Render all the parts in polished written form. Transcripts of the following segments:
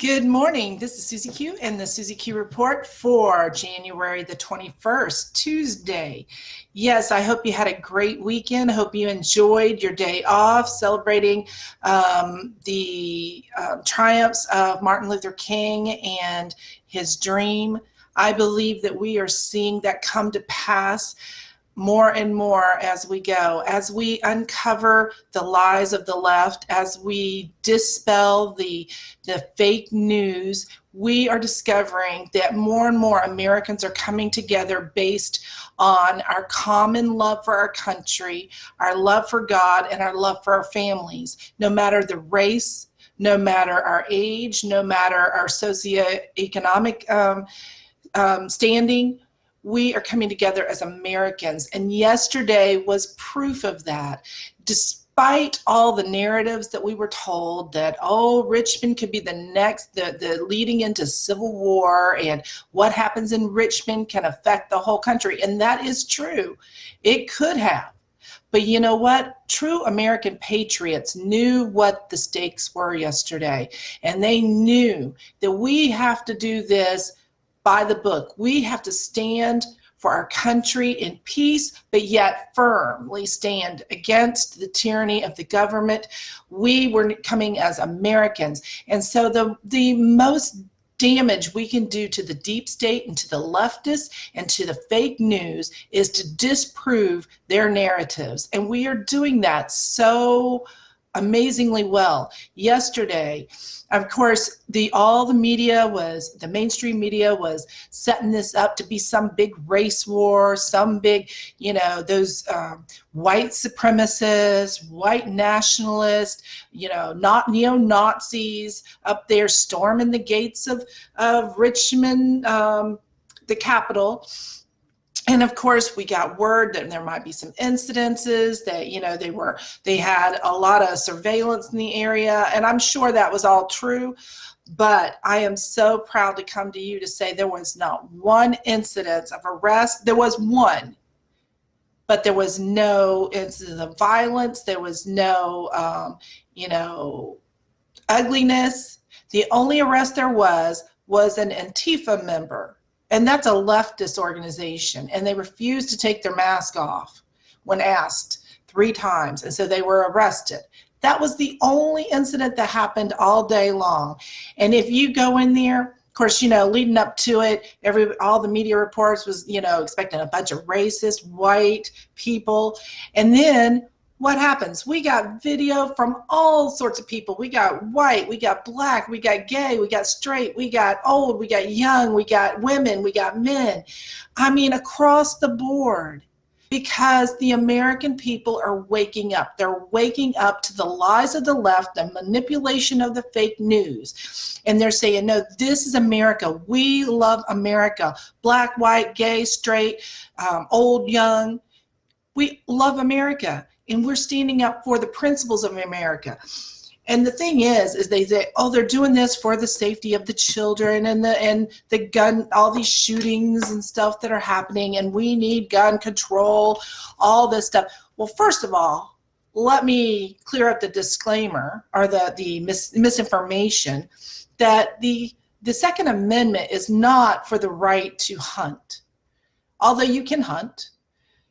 Good morning. This is Suzy Q and the SuzyQ Report for January the 21st, Tuesday. Yes, I hope you had a great weekend. I hope you enjoyed your day off celebrating the triumphs of Martin Luther King and his dream. I believe that we are seeing that come to pass more and more as we go, as we uncover the lies of the left, as we dispel the fake news. We are discovering that more and more Americans are coming together based on our common love for our country, our love for God, and our love for our families, no matter the race, no matter our age, no matter our socioeconomic standing. We are coming together as Americans, and yesterday was proof of that. Despite all the narratives that we were told that, oh, Richmond could be the next, the leading into civil war, and what happens in Richmond can affect the whole country, and that is true. It could have. But you know what? True American patriots knew what the stakes were yesterday, and they knew that we have to do this by the book. We have to stand for our country in peace, but yet firmly stand against the tyranny of the government. We were coming as Americans. And so the most damage we can do to the deep state and to the leftists and to the fake news is to disprove their narratives. And we are doing that so amazingly well. Yesterday, of course, all the media was, the mainstream media was setting this up to be some big race war, some big, those white supremacists, white nationalists, not neo-Nazis up there storming the gates of Richmond, the capital. And of course, we got word that there might be some incidences that, they had a lot of surveillance in the area. And I'm sure that was all true. But I am so proud to come to you to say there was not one incident of arrest. There was one, but there was no incident of violence. There was no, ugliness. The only arrest there was an Antifa member. And that's a leftist organization, and they refused to take their mask off when asked 3 times, and so they were arrested. That was the only incident that happened all day long. And if you go in there, of course, leading up to it, all the media reports was, expecting a bunch of racist white people. And then what happens? We got video from all sorts of people. We got white, we got black, we got gay, we got straight, we got old, we got young, we got women, we got men. I mean, across the board, because the American people are waking up. They're waking up to the lies of the left, the manipulation of the fake news. And they're saying, no, this is America. We love America. Black, white, gay, straight, old, young. We love America. And we're standing up for the principles of America. And the thing is they say, oh, they're doing this for the safety of the children and the gun, all these shootings and stuff that are happening, and we need gun control, all this stuff. Well, first of all, let me clear up the disclaimer or the misinformation that the Second Amendment is not for the right to hunt. Although you can hunt,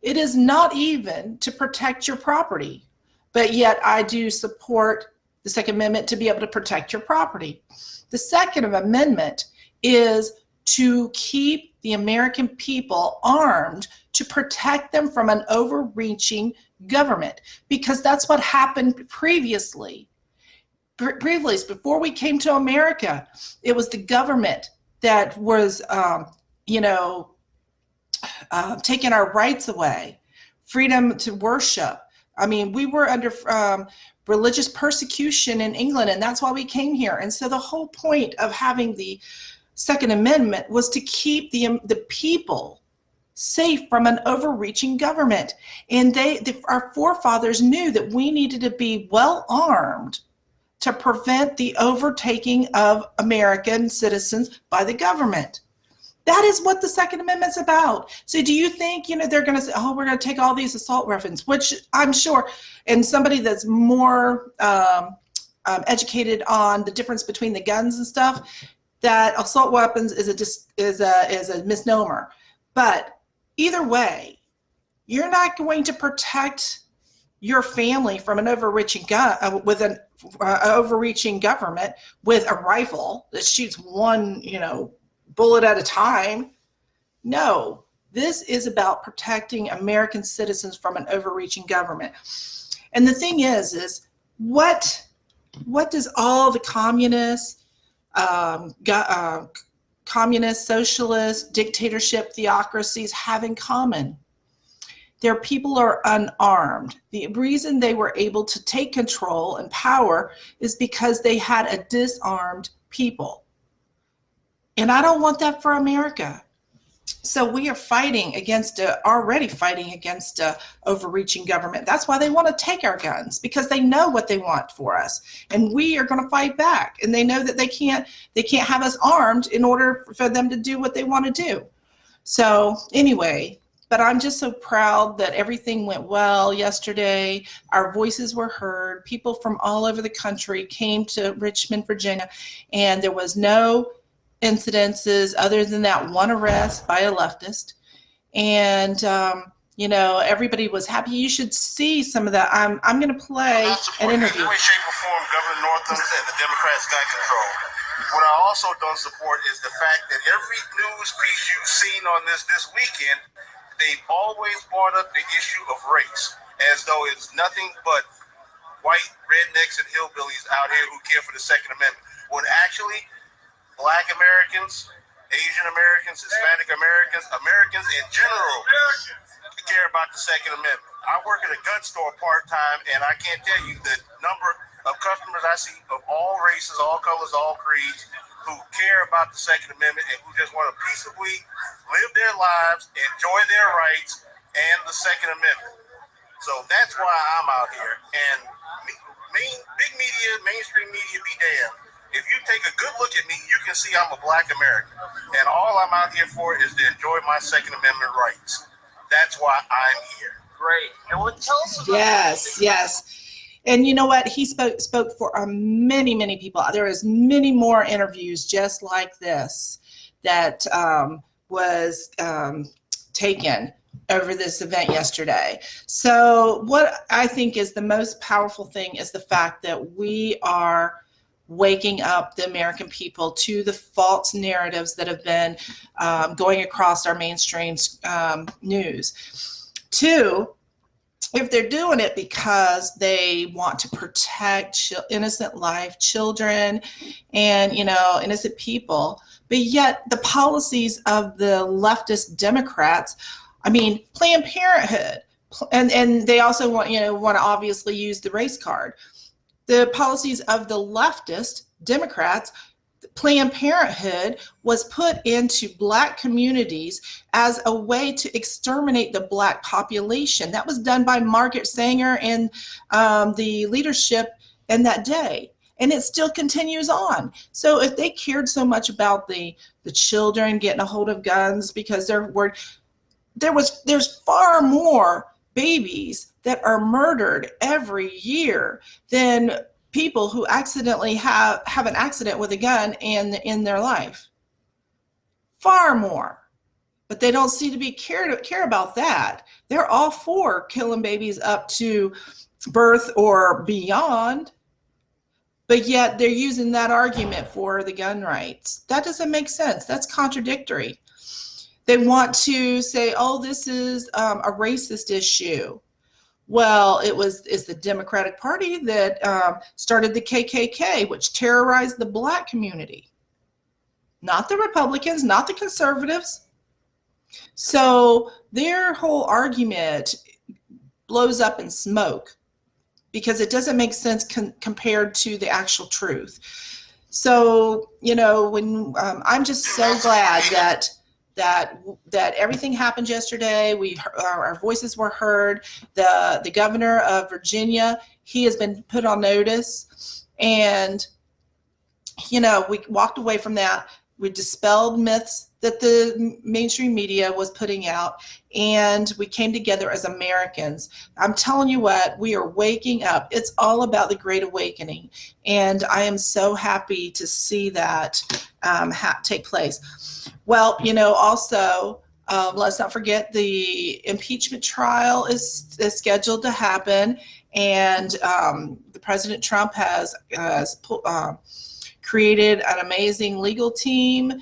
it is not even to protect your property, but yet I do support the Second Amendment to be able to protect your property. The Second Amendment is to keep the American people armed to protect them from an overreaching government, because that's what happened previously. Before we came to America, it was the government that was, taking our rights away, freedom to worship. I mean, we were under religious persecution in England, and that's why we came here. And so the whole point of having the Second Amendment was to keep the people safe from an overreaching government. And our forefathers knew that we needed to be well armed to prevent the overtaking of American citizens by the government. That is what the Second Amendment's about. So do you think, they're going to say, oh, we're going to take all these assault weapons, which I'm sure, and somebody that's more educated on the difference between the guns and stuff, that assault weapons is a misnomer. But either way, you're not going to protect your family from an overreaching gun with an overreaching government with a rifle that shoots one, bullet at a time. No, this is about protecting American citizens from an overreaching government. And the thing is what does all the communists, socialist, dictatorship, theocracies have in common? Their people are unarmed. The reason they were able to take control and power is because they had a disarmed people. And I don't want that for America. So we are already fighting against a overreaching government. That's why they want to take our guns, because they know what they want for us. And we are going to fight back. And they know that they can't have us armed in order for them to do what they want to do. So anyway, but I'm just so proud that everything went well yesterday. Our voices were heard. People from all over the country came to Richmond, Virginia, and there was no incidences other than that one arrest by a leftist. And, everybody was happy. You should see some of that. I'm going to play an interview. In any way, shape, or form, Governor Northam and the Democrats got control. What I also don't support is the fact that every news piece you've seen on this weekend, they've always brought up the issue of race, as though it's nothing but white rednecks and hillbillies out here who care for the Second Amendment, when actually Black Americans, Asian Americans, Hispanic Americans, Americans in general care about the Second Amendment. I work at a gun store part-time, and I can't tell you the number of customers I see of all races, all colors, all creeds, who care about the Second Amendment and who just want to peaceably live their lives, enjoy their rights, and the Second Amendment. So that's why I'm out here. And big media, mainstream media be damned. If you take a good look at me, you can see I'm a Black American. And all I'm out here for is to enjoy my Second Amendment rights. That's why I'm here. Great. And what tell us about Yes. And you know what? He spoke for many, many people. There is many more interviews just like this that was taken over this event yesterday. So what I think is the most powerful thing is the fact that we are waking up the American people to the false narratives that have been going across our mainstream news. Two, if they're doing it because they want to protect innocent life, children, and innocent people, but yet the policies of the leftist Democrats, Planned Parenthood, and they also want to obviously use the race card. The policies of the leftist Democrats, Planned Parenthood was put into Black communities as a way to exterminate the Black population. That was done by Margaret Sanger and the leadership in that day. And it still continues on. So if they cared so much about the children getting a hold of guns, because there's far more babies that are murdered every year than people who accidentally have an accident with a gun in their life. Far more. But they don't seem to be care about that. They're all for killing babies up to birth or beyond. But yet they're using that argument for the gun rights. That doesn't make sense. That's contradictory. They want to say, oh, this is a racist issue. Well, it's the Democratic Party that started the KKK, which terrorized the Black community. Not the Republicans, not the conservatives. So their whole argument blows up in smoke because it doesn't make sense compared to the actual truth. So, when I'm just so glad that everything happened yesterday. Our voices were heard. The governor of Virginia, he has been put on notice, and we walked away from that We dispelled myths that the mainstream media was putting out, and we came together as Americans. I'm telling you what, we are waking up. It's all about the Great Awakening, and I am so happy to see that take place. Well, also, let's not forget the impeachment trial is scheduled to happen, and the President Trump has created an amazing legal team.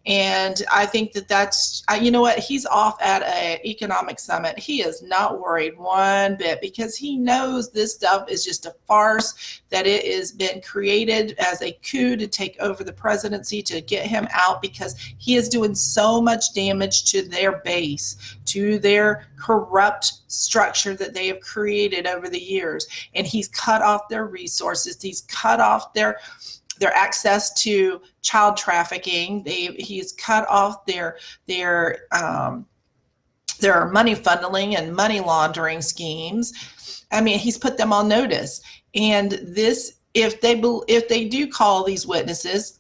And I think that's, you know what, he's off at an economic summit. He is not worried one bit, because he knows this stuff is just a farce, that it has been created as a coup to take over the presidency, to get him out, because he is doing so much damage to their base, to their corrupt structure that they have created over the years. And he's cut off their resources. He's cut off their access to child trafficking. He's cut off their money funneling and money laundering schemes. I mean, he's put them on notice. And this, if they do call witnesses,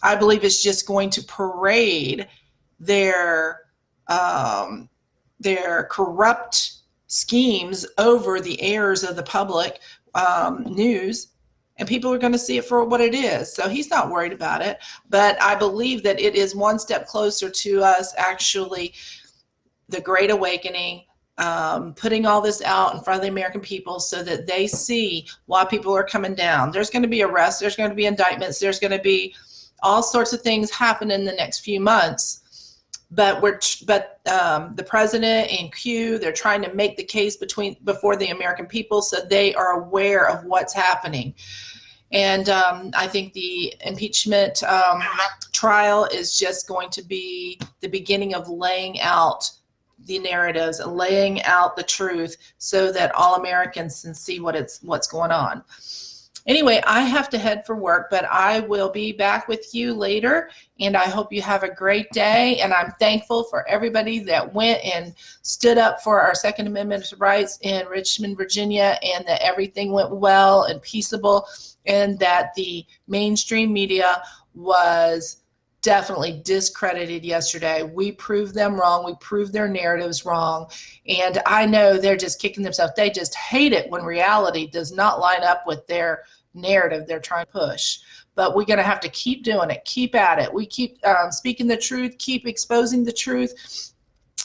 I believe it's just going to parade their corrupt schemes over the ears of the public news. And people are going to see it for what it is. So he's not worried about it. But I believe that it is one step closer to us actually, the Great Awakening, putting all this out in front of the American people so that they see why people are coming down. There's going to be arrests. There's going to be indictments. There's going to be all sorts of things happen in the next few months. But the president and Q, they're trying to make the case before the American people, so they are aware of what's happening. And I think the impeachment trial is just going to be the beginning of laying out the narratives and laying out the truth, so that all Americans can see what's going on. Anyway, I have to head for work, but I will be back with you later, and I hope you have a great day. And I'm thankful for everybody that went and stood up for our Second Amendment rights in Richmond, Virginia, and that everything went well and peaceable, and that the mainstream media was definitely discredited yesterday. We proved them wrong. We proved their narratives wrong. And I know they're just kicking themselves. They just hate it when reality does not line up with their narrative they're trying to push. But we're going to have to keep doing it, keep at it. We keep speaking the truth, keep exposing the truth,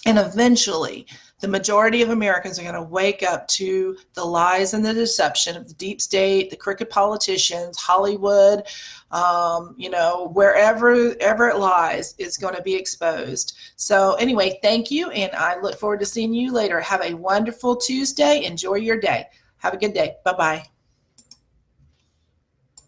and eventually the majority of Americans are going to wake up to the lies and the deception of the deep state, the crooked politicians, Hollywood, wherever it lies, is going to be exposed. So anyway, thank you, and I look forward to seeing you later. Have a wonderful Tuesday. Enjoy your day. Have a good day. Bye-bye.